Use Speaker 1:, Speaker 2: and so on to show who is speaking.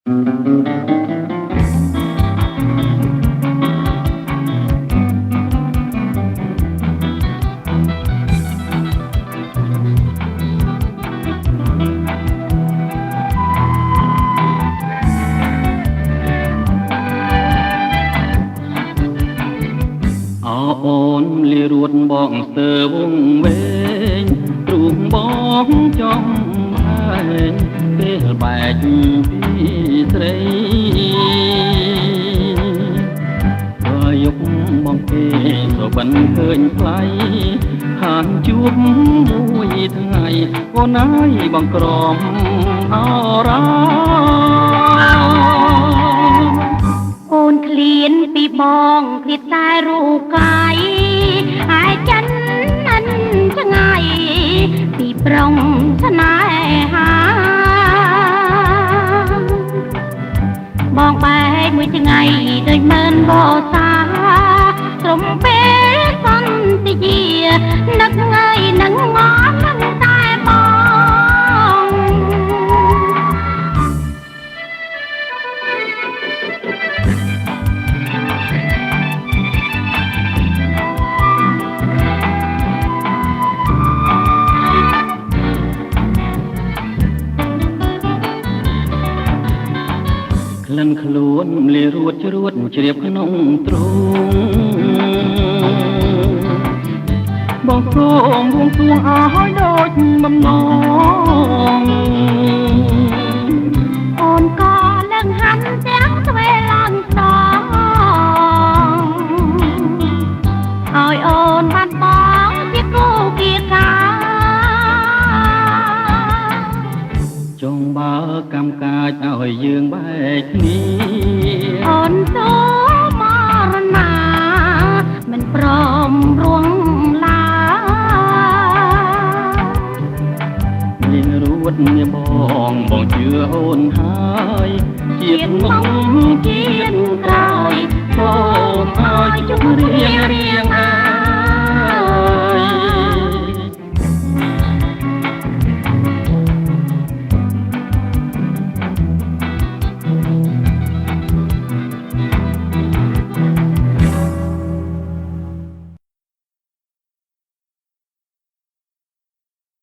Speaker 1: អូនលារួតបងស្ទើរវងវែងរូបបងចំហើយពេលបែកពីស្រីបើយកមកគេក៏បិនឃើញថ្លៃហានជួបមួយថ្ងៃអូនអើយបងក្រំអរ៉ា
Speaker 2: អូនឃ្លានពីបងឃ្លាតតែរូបកាយហើយចិនមិនឆ្ងាយពីប្រុងស្នេហាបងបែកមួយថ្ងៃដូចមើលបោសាត្រំពេលសន្យានឹកថ្ងៃនឹងងល់នឹងតែបង
Speaker 1: ក្លិនខ្លួនលារួតជ្រួតជ្រាបក្នុងទ្រូងបងសូមវងសួងអស់ហើយដូចបំណង
Speaker 2: អូនក៏ឡើងហាន់ទាំងស្វេឡើងស្ដងឲ្យអូនបានបងជាគូគៀកា
Speaker 1: ចងបើកម្មកាចឲ្យយើងបែកគ្នា
Speaker 2: អូនសូមរណាមិនព្រមរួងឡា
Speaker 1: មានរួតនេះបងជឿអូនហើយជាតិមុខជាតិក្រោយសូមឲ្យ